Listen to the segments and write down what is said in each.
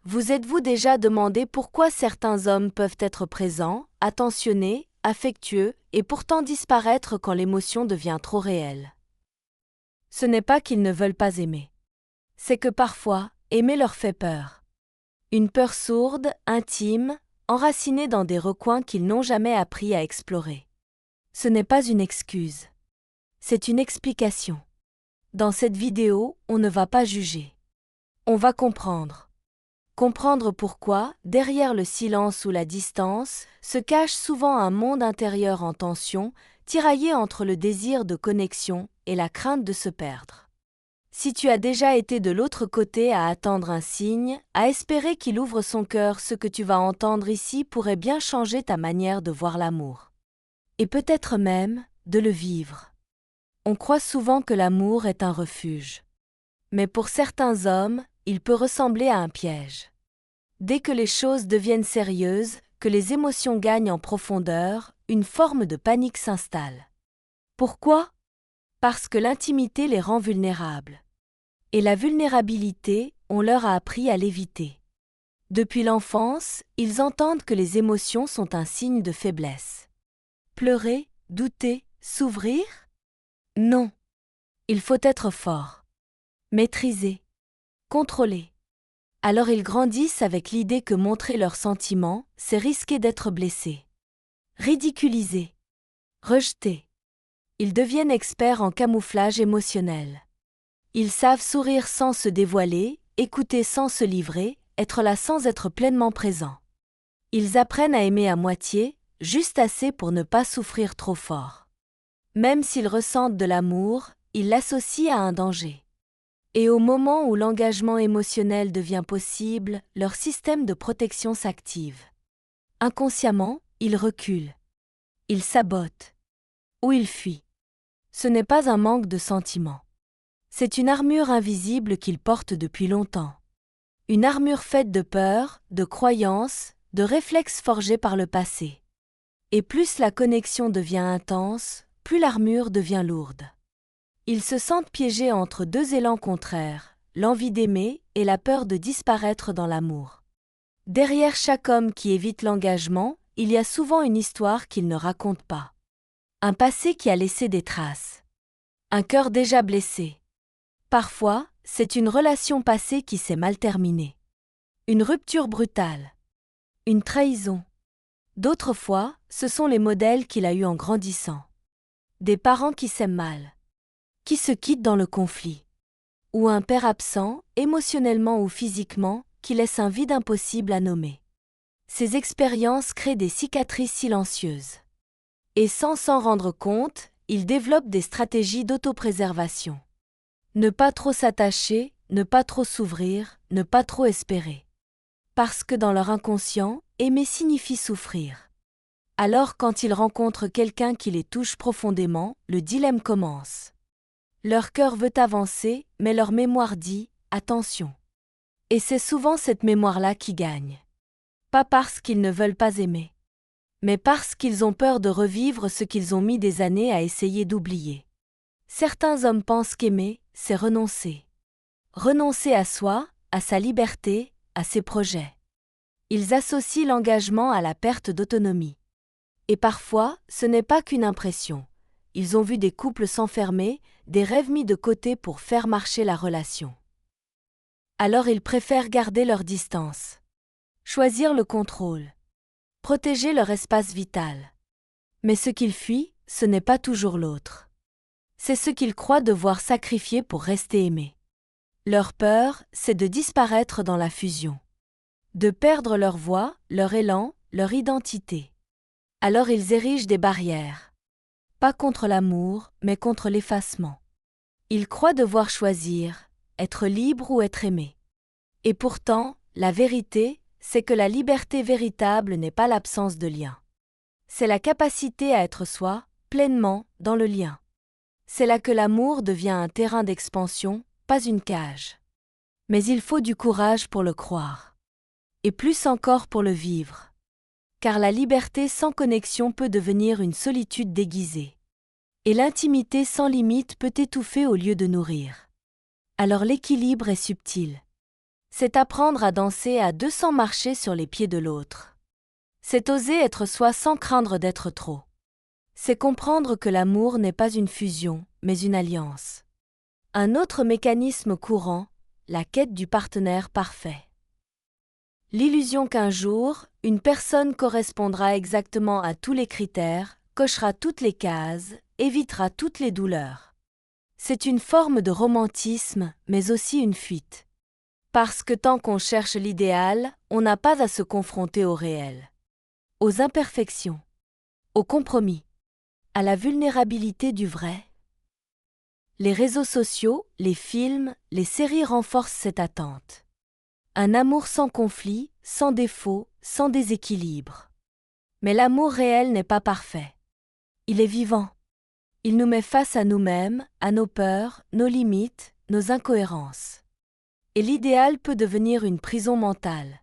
Vous êtes-vous déjà demandé pourquoi certains hommes peuvent être présents, attentionnés, affectueux, et pourtant disparaître quand l'émotion devient trop réelle? Ce n'est pas qu'ils ne veulent pas aimer. C'est que parfois, aimer leur fait peur. Une peur sourde, intime, enracinée dans des recoins qu'ils n'ont jamais appris à explorer. Ce n'est pas une excuse. C'est une explication. Dans cette vidéo, on ne va pas juger. On va comprendre. Comprendre pourquoi, derrière le silence ou la distance, se cache souvent un monde intérieur en tension, tiraillé entre le désir de connexion et la crainte de se perdre. Si tu as déjà été de l'autre côté à attendre un signe, à espérer qu'il ouvre son cœur, ce que tu vas entendre ici pourrait bien changer ta manière de voir l'amour. Et peut-être même de le vivre. On croit souvent que l'amour est un refuge. Mais pour certains hommes, il peut ressembler à un piège. Dès que les choses deviennent sérieuses, que les émotions gagnent en profondeur, une forme de panique s'installe. Pourquoi? Parce que l'intimité les rend vulnérables. Et la vulnérabilité, on leur a appris à l'éviter. Depuis l'enfance, ils entendent que les émotions sont un signe de faiblesse. Pleurer, douter, s'ouvrir? Non. Il faut être fort. Maîtriser. Contrôler. Alors ils grandissent avec l'idée que montrer leurs sentiments, c'est risquer d'être blessés. Ridiculisés. Rejetés. Ils deviennent experts en camouflage émotionnel. Ils savent sourire sans se dévoiler, écouter sans se livrer, être là sans être pleinement présents. Ils apprennent à aimer à moitié, juste assez pour ne pas souffrir trop fort. Même s'ils ressentent de l'amour, ils l'associent à un danger. Et au moment où l'engagement émotionnel devient possible, leur système de protection s'active. Inconsciemment, ils reculent. Ils sabotent. Ou ils fuient. Ce n'est pas un manque de sentiments. C'est une armure invisible qu'ils portent depuis longtemps. Une armure faite de peur, de croyances, de réflexes forgés par le passé. Et plus la connexion devient intense, plus l'armure devient lourde. Ils se sentent piégés entre deux élans contraires, l'envie d'aimer et la peur de disparaître dans l'amour. Derrière chaque homme qui évite l'engagement, il y a souvent une histoire qu'il ne raconte pas. Un passé qui a laissé des traces. Un cœur déjà blessé. Parfois, c'est une relation passée qui s'est mal terminée. Une rupture brutale. Une trahison. D'autres fois, ce sont les modèles qu'il a eus en grandissant. Des parents qui s'aiment mal. Qui se quittent dans le conflit. Ou un père absent, émotionnellement ou physiquement, qui laisse un vide impossible à nommer. Ces expériences créent des cicatrices silencieuses. Et sans s'en rendre compte, ils développent des stratégies d'autopréservation. Ne pas trop s'attacher, ne pas trop s'ouvrir, ne pas trop espérer. Parce que dans leur inconscient, aimer signifie souffrir. Alors quand ils rencontrent quelqu'un qui les touche profondément, le dilemme commence. Leur cœur veut avancer, mais leur mémoire dit « attention ». Et c'est souvent cette mémoire-là qui gagne. Pas parce qu'ils ne veulent pas aimer, mais parce qu'ils ont peur de revivre ce qu'ils ont mis des années à essayer d'oublier. Certains hommes pensent qu'aimer, c'est renoncer. Renoncer à soi, à sa liberté, à ses projets. Ils associent l'engagement à la perte d'autonomie. Et parfois, ce n'est pas qu'une impression. Ils ont vu des couples s'enfermer, des rêves mis de côté pour faire marcher la relation. Alors ils préfèrent garder leur distance. Choisir le contrôle. Protéger leur espace vital. Mais ce qu'ils fuient, ce n'est pas toujours l'autre. C'est ce qu'ils croient devoir sacrifier pour rester aimés. Leur peur, c'est de disparaître dans la fusion. De perdre leur voix, leur élan, leur identité. Alors ils érigent des barrières. Pas contre l'amour, mais contre l'effacement. Ils croient devoir choisir, être libre ou être aimé. Et pourtant, la vérité, c'est que la liberté véritable n'est pas l'absence de lien. C'est la capacité à être soi, pleinement, dans le lien. C'est là que l'amour devient un terrain d'expansion, pas une cage. Mais il faut du courage pour le croire. Et plus encore pour le vivre. Car la liberté sans connexion peut devenir une solitude déguisée. Et l'intimité sans limite peut étouffer au lieu de nourrir. Alors l'équilibre est subtil. C'est apprendre à danser à deux sans marcher sur les pieds de l'autre. C'est oser être soi sans craindre d'être trop. C'est comprendre que l'amour n'est pas une fusion, mais une alliance. Un autre mécanisme courant, la quête du partenaire parfait. L'illusion qu'un jour, une personne correspondra exactement à tous les critères, cochera toutes les cases, évitera toutes les douleurs. C'est une forme de romantisme, mais aussi une fuite. Parce que tant qu'on cherche l'idéal, on n'a pas à se confronter au réel, aux imperfections, au compromis, à la vulnérabilité du vrai. Les réseaux sociaux, les films, les séries renforcent cette attente. Un amour sans conflit, sans défaut, sans déséquilibre. Mais l'amour réel n'est pas parfait. Il est vivant. Il nous met face à nous-mêmes, à nos peurs, nos limites, nos incohérences. Et l'idéal peut devenir une prison mentale.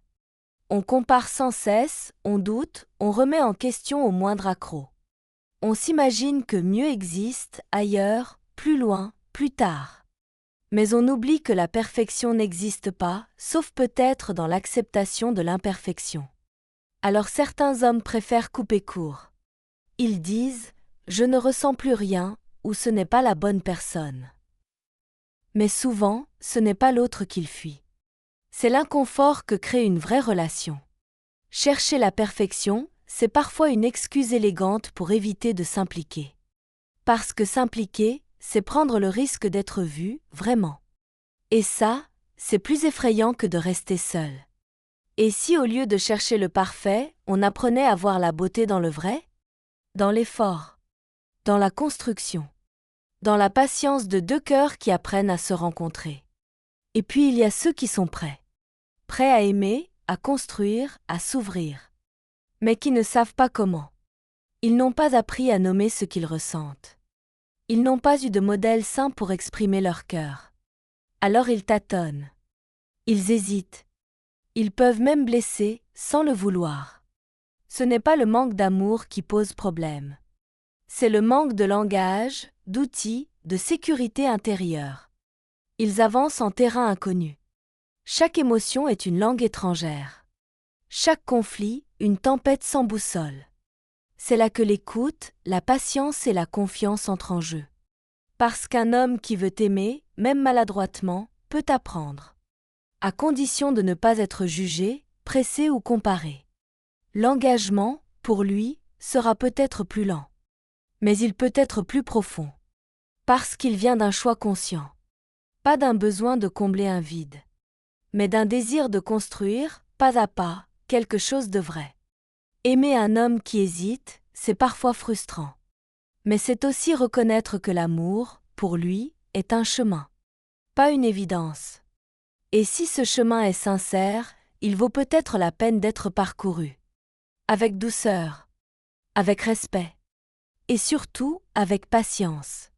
On compare sans cesse, on doute, on remet en question au moindre accroc. On s'imagine que mieux existe, ailleurs, plus loin, plus tard. Mais on oublie que la perfection n'existe pas, sauf peut-être dans l'acceptation de l'imperfection. Alors certains hommes préfèrent couper court. Ils disent « je ne ressens plus rien » ou « ce n'est pas la bonne personne ». Mais souvent, ce n'est pas l'autre qu'il fuit. C'est l'inconfort que crée une vraie relation. Chercher la perfection, c'est parfois une excuse élégante pour éviter de s'impliquer. Parce que s'impliquer, c'est prendre le risque d'être vu, vraiment. Et ça, c'est plus effrayant que de rester seul. Et si au lieu de chercher le parfait, on apprenait à voir la beauté dans le vrai? Dans l'effort, dans la construction, dans la patience de deux cœurs qui apprennent à se rencontrer. Et puis il y a ceux qui sont prêts. Prêts à aimer, à construire, à s'ouvrir. Mais qui ne savent pas comment. Ils n'ont pas appris à nommer ce qu'ils ressentent. Ils n'ont pas eu de modèle sain pour exprimer leur cœur. Alors ils tâtonnent. Ils hésitent. Ils peuvent même blesser, sans le vouloir. Ce n'est pas le manque d'amour qui pose problème. C'est le manque de langage, d'outils, de sécurité intérieure. Ils avancent en terrain inconnu. Chaque émotion est une langue étrangère. Chaque conflit, une tempête sans boussole. C'est là que l'écoute, la patience et la confiance entrent en jeu. Parce qu'un homme qui veut aimer, même maladroitement, peut apprendre. À condition de ne pas être jugé, pressé ou comparé. L'engagement, pour lui, sera peut-être plus lent. Mais il peut être plus profond. Parce qu'il vient d'un choix conscient. Pas d'un besoin de combler un vide. Mais d'un désir de construire, pas à pas, quelque chose de vrai. Aimer un homme qui hésite, c'est parfois frustrant. Mais c'est aussi reconnaître que l'amour, pour lui, est un chemin. Pas une évidence. Et si ce chemin est sincère, il vaut peut-être la peine d'être parcouru. Avec douceur. Avec respect. Et surtout, avec patience.